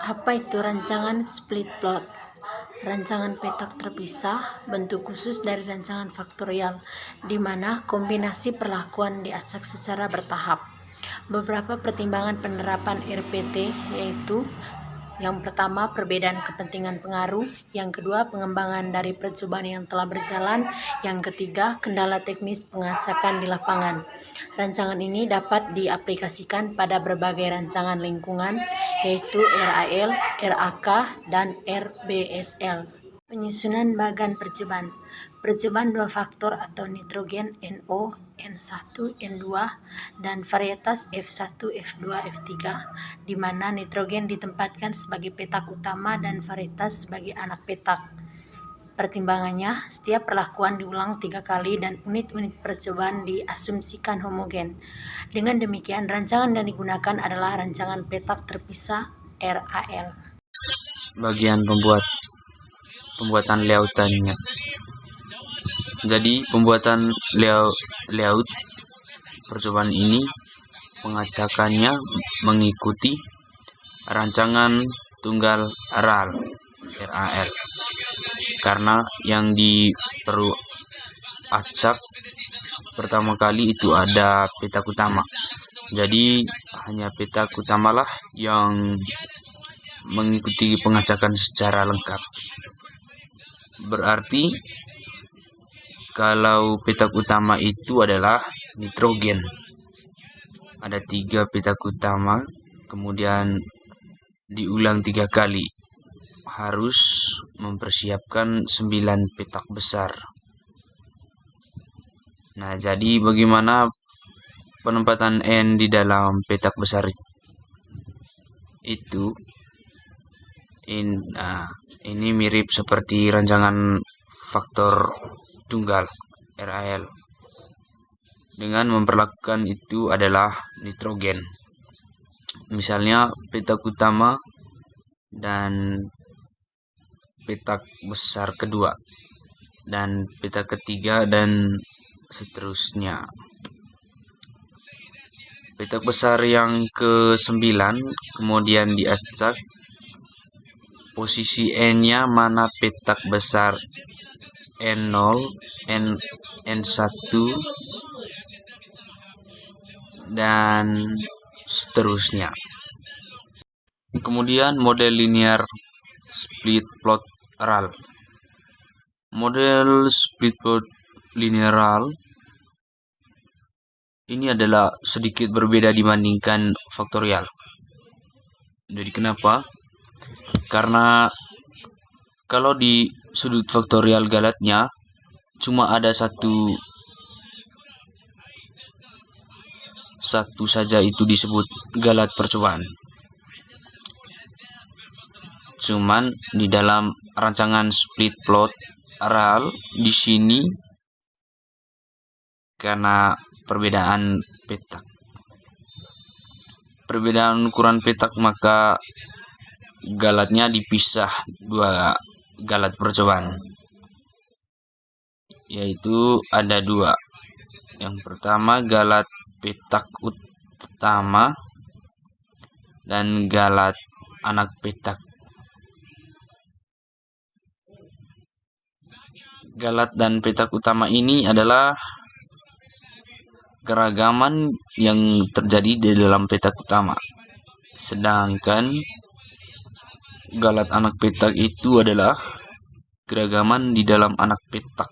Apa itu rancangan split plot? Rancangan petak terpisah bentuk khusus dari rancangan faktorial, di mana kombinasi perlakuan diacak secara bertahap. Beberapa pertimbangan penerapan RPT yaitu: yang pertama, perbedaan kepentingan pengaruh; yang kedua, pengembangan dari percobaan yang telah berjalan; yang ketiga, kendala teknis pengacakan di lapangan. Rancangan ini dapat diaplikasikan pada berbagai rancangan lingkungan, yaitu RAL, RAK, dan RBSL. Penyusunan bagan percobaan. Percobaan dua faktor atau nitrogen NO, N1, N2, dan varietas F1, F2, F3, di mana nitrogen ditempatkan sebagai petak utama dan varietas sebagai anak petak. Pertimbangannya, setiap perlakuan diulang 3 kali dan unit-unit percobaan diasumsikan homogen. Dengan demikian, rancangan yang digunakan adalah rancangan petak terpisah RAL. Bagian pembuatan layoutannya. Jadi pembuatan layout percobaan ini pengacakannya mengikuti rancangan tunggal RAL, karena yang diperlu acak pertama kali itu ada petak utama. Jadi hanya petak utamalah yang mengikuti pengacakan secara lengkap. Berarti kalau petak utama itu adalah nitrogen, ada 3 petak utama, kemudian diulang 3 kali, harus mempersiapkan 9 petak besar. Nah, jadi bagaimana penempatan N di dalam petak besar itu? Ini mirip seperti rancangan faktor tunggal RAL, dengan memperlakukan itu adalah nitrogen. Misalnya petak utama dan petak besar kedua dan petak ketiga dan seterusnya. Petak besar yang ke-9 kemudian diacak posisi N-nya mana petak besar N0, N1, dan seterusnya. Kemudian model linear split plot RAL. Model split plot linear RAL ini adalah sedikit berbeda dibandingkan faktorial. Jadi kenapa? Karena kalau di sudut faktorial galatnya cuma ada satu saja, itu disebut galat percobaan. Cuman di dalam rancangan split plot RAL di sini karena perbedaan ukuran petak, maka galatnya dipisah 2 galat percobaan, yaitu ada 2. Yang pertama galat petak utama dan galat anak petak. Galat dan petak utama ini adalah keragaman yang terjadi di dalam petak utama, sedangkan galat anak petak itu adalah keragaman di dalam anak petak.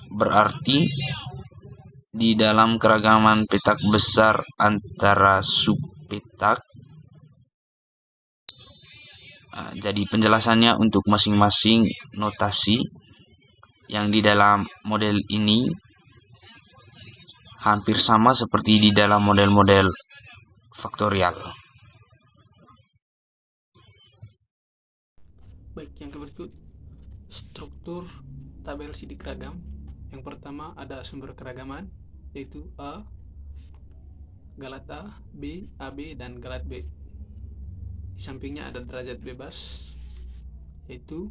Berarti di dalam keragaman petak besar antara subpetak. Jadi penjelasannya untuk masing-masing notasi yang di dalam model ini hampir sama seperti di dalam model-model faktorial. Baik, yang berikut struktur tabel sidik ragam. Yang pertama ada sumber keragaman, yaitu A, galat A, B, AB, dan galat B. Di sampingnya ada derajat bebas, yaitu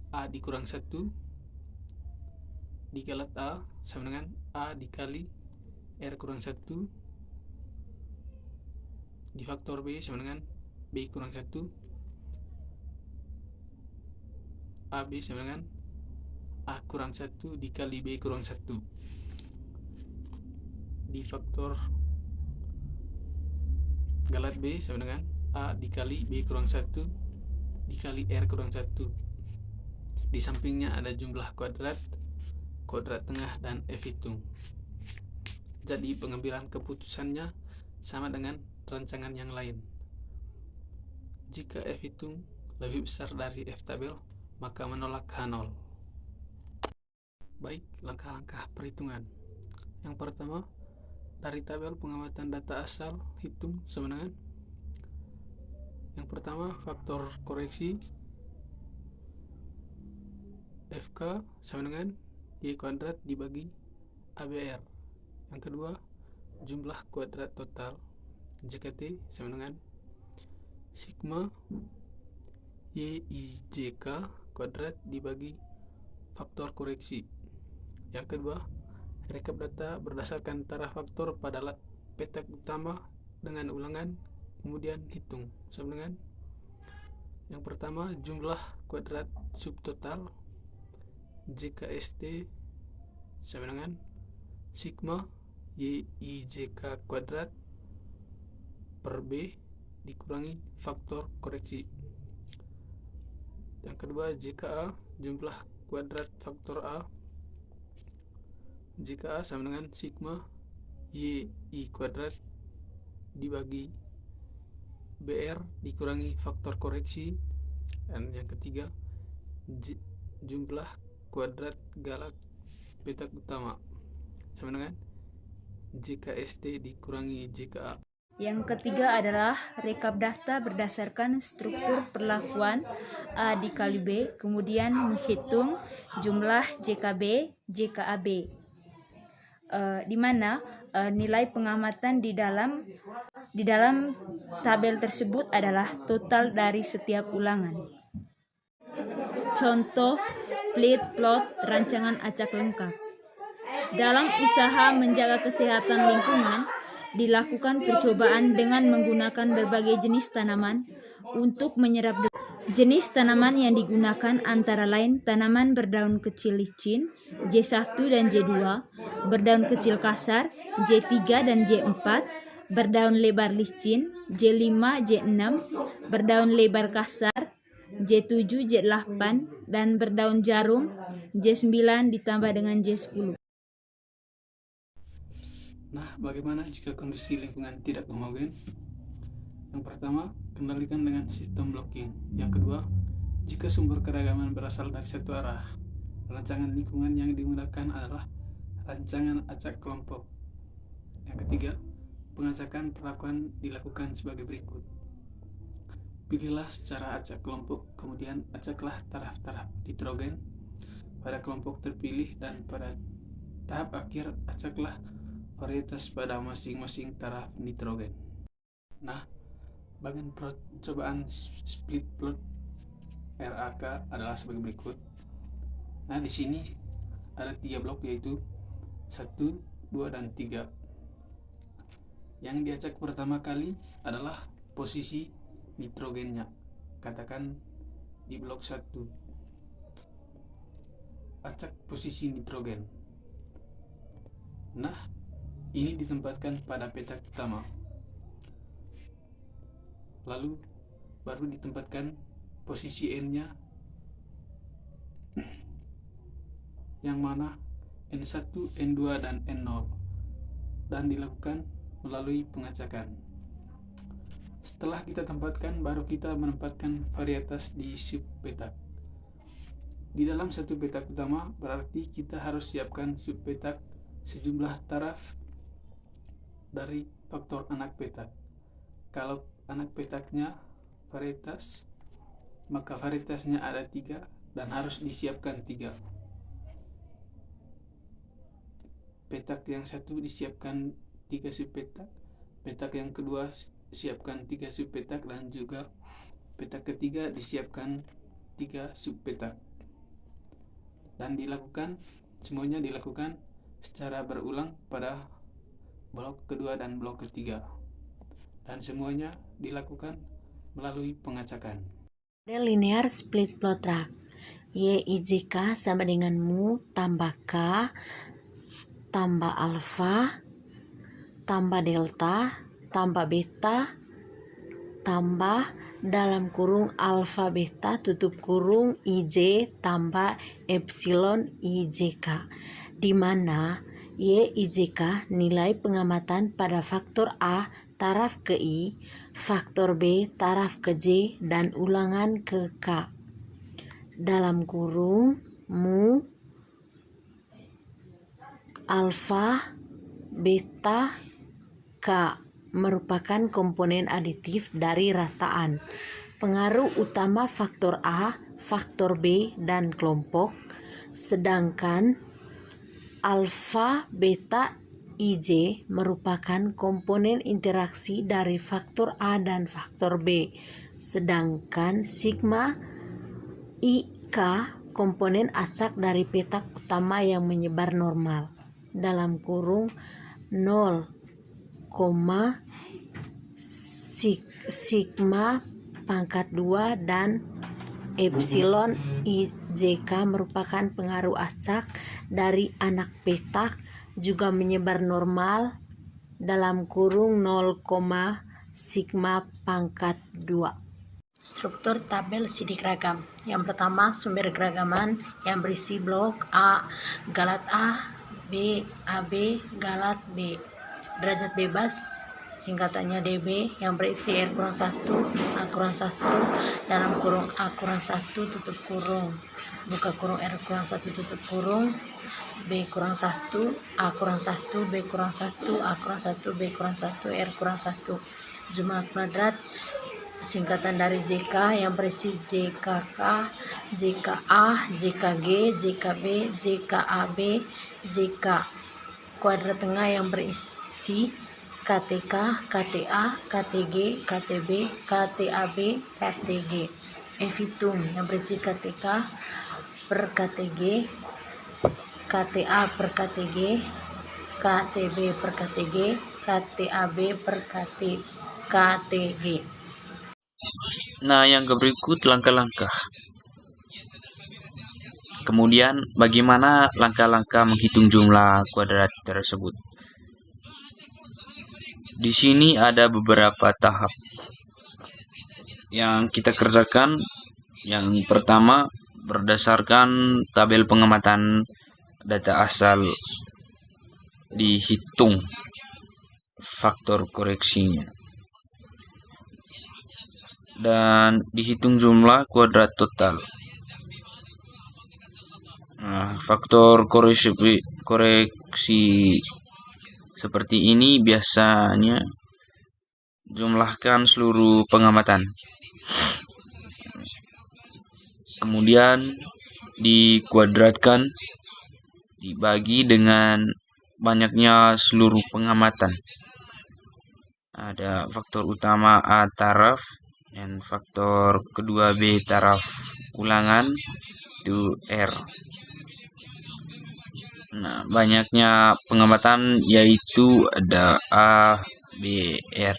A dikurang 1 di galat A sama dengan A dikali R kurang 1 di faktor B sama dengan B kurang 1, AB sama dengan A kurang 1 dikali B kurang 1. Di faktor galat B sama dengan A dikali B kurang 1 dikali R kurang 1. Di sampingnya ada jumlah kuadrat tengah, dan F hitung. Jadi pengambilan keputusannya sama dengan rancangan yang lain. Jika F hitung lebih besar dari F tabel, maka menolak H0. Baik, langkah-langkah perhitungan. Yang pertama, dari tabel pengamatan data asal hitung sama dengan yang pertama faktor koreksi FK sama dengan Y kuadrat dibagi ABR. Yang kedua, jumlah kuadrat total JKT sama dengan sigma YIJK kuadrat dibagi faktor koreksi. Yang kedua, rekap data berdasarkan taraf faktor pada petak utama dengan ulangan, kemudian hitung sama dengan yang pertama jumlah kuadrat subtotal JKST sama dengan sigma YIJK kuadrat per B dikurangi faktor koreksi. Yang kedua, JKA jumlah kuadrat faktor A, JKA sama dengan sigma YI kuadrat dibagi BR dikurangi faktor koreksi. Dan yang ketiga, jumlah kuadrat galat petak utama sama dengan JKST dikurangi JKA. Yang ketiga adalah rekap data berdasarkan struktur perlakuan A dikali B, kemudian menghitung jumlah JKB, JKAB, di mana nilai pengamatan di dalam tabel tersebut adalah total dari setiap ulangan. Contoh split plot rancangan acak lengkap. Dalam usaha menjaga kesehatan lingkungan, dilakukan percobaan dengan menggunakan berbagai jenis tanaman untuk menyerap debu. Jenis tanaman yang digunakan antara lain tanaman berdaun kecil licin J1 dan J2, berdaun kecil kasar J3 dan J4, berdaun lebar licin J5, J6, berdaun lebar kasar J7, J8, dan berdaun jarum J9 ditambah dengan J10. Nah, bagaimana jika kondisi lingkungan tidak homogen? Yang pertama, kendalikan dengan sistem blocking. Yang kedua, jika sumber keragaman berasal dari satu arah, rancangan lingkungan yang digunakan adalah rancangan acak kelompok. Yang ketiga, pengacakan perlakuan dilakukan sebagai berikut. Pilihlah secara acak kelompok, kemudian acaklah taraf-taraf nitrogen pada kelompok terpilih, dan pada tahap akhir acaklah varietas pada masing-masing taraf nitrogen. Nah, bagian percobaan split plot RAK adalah sebagai berikut. Nah, di sini ada 3 blok, yaitu 1, 2, dan 3. Yang diacak pertama kali adalah posisi nitrogennya. Katakan di blok 1. Acak posisi nitrogen. Nah, ini ditempatkan pada petak utama. Lalu baru ditempatkan posisi N-nya, yang mana N1, N2, dan N0, dan dilakukan melalui pengacakan. Setelah kita tempatkan, baru kita menempatkan varietas di subpetak. Di dalam satu petak utama, berarti kita harus siapkan subpetak sejumlah taraf dari faktor anak petak. Kalau anak petaknya varietas, maka varietasnya ada 3 dan harus disiapkan 3. Petak yang satu disiapkan 3 subpetak, petak yang kedua siapkan 3 subpetak, dan juga petak ketiga disiapkan 3 subpetak. Dan semuanya dilakukan secara berulang pada blok kedua dan blok ketiga. dan semuanya dilakukan melalui pengacakan. Model linear split plot track. Y, I, J, K sama dengan mu tambah K tambah alfa tambah delta tambah beta tambah dalam kurung alfa beta tutup kurung IJ tambah epsilon IJK, di mana Y, IJK nilai pengamatan pada faktor A taraf ke I, faktor B taraf ke J, dan ulangan ke K. Dalam kurung mu alfa beta K merupakan komponen aditif dari rataan. Pengaruh utama faktor A, faktor B, dan kelompok, sedangkan alfa beta IJ merupakan komponen interaksi dari faktor A dan faktor B, sedangkan sigma IK komponen acak dari petak utama yang menyebar normal. Dalam kurung 0, sigma pangkat 2 dan epsilon IJK merupakan pengaruh acak dari anak petak juga menyebar normal dalam kurung 0, sigma pangkat 2. Struktur tabel sidik ragam. Yang pertama, sumber geragaman yang berisi blok A, galat A, B, AB, galat B. Derajat bebas, singkatannya DB, yang berisi R-1, A-1, dalam kurung A-1 tutup kurung, buka kurung R-1 tutup kurung, B-1, A-1, B-1, A-1, B-1, R-1. Jumlah kuadrat singkatan dari JK yang berisi JKK, JKA, JKG, JKB, JKAB, JK. Kuadrat tengah yang berisi KTK, KTA, KTG, KTB, KTAB, KTG. Hitung yang berisi KTK per KTG, KTA per KTG, KTB per KTG, KTAB per KTG. Nah, yang berikut langkah-langkah. Kemudian, bagaimana langkah-langkah menghitung jumlah kuadrat tersebut? Di sini ada beberapa tahap yang kita kerjakan. Yang pertama, berdasarkan tabel pengamatan data asal, dihitung faktor koreksinya dan dihitung jumlah kuadrat total. Nah, faktor koreksi seperti ini biasanya jumlahkan seluruh pengamatan. Kemudian dikuadratkan, dibagi dengan banyaknya seluruh pengamatan. Ada faktor utama A taraf dan faktor kedua B taraf ulangan itu R. Nah, banyaknya pengamatan yaitu ada A, B, R.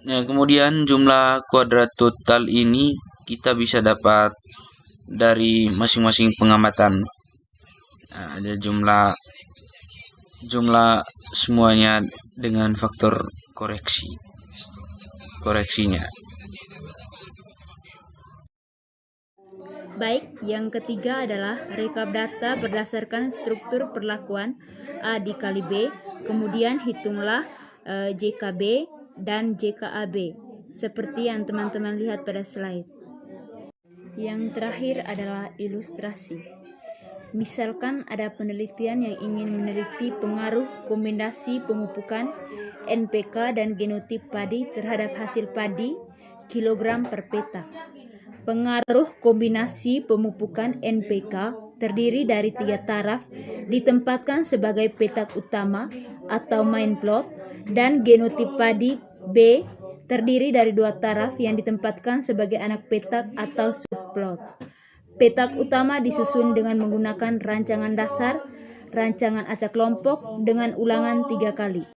Nah, kemudian jumlah kuadrat total ini kita bisa dapat dari masing-masing pengamatan. Nah, ada jumlah semuanya dengan faktor koreksinya. Baik, yang ketiga adalah rekap data berdasarkan struktur perlakuan A dikali B, kemudian hitunglah JKB dan JKAB, seperti yang teman-teman lihat pada slide. Yang terakhir adalah ilustrasi. Misalkan ada penelitian yang ingin meneliti pengaruh kombinasi pemupukan NPK dan genotip padi terhadap hasil padi kilogram per petak. Pengaruh kombinasi pemupukan NPK terdiri dari 3 taraf ditempatkan sebagai petak utama atau main plot, dan genotip padi B terdiri dari 2 taraf yang ditempatkan sebagai anak petak atau subplot. Petak utama disusun dengan menggunakan rancangan dasar, rancangan acak kelompok dengan ulangan 3 kali.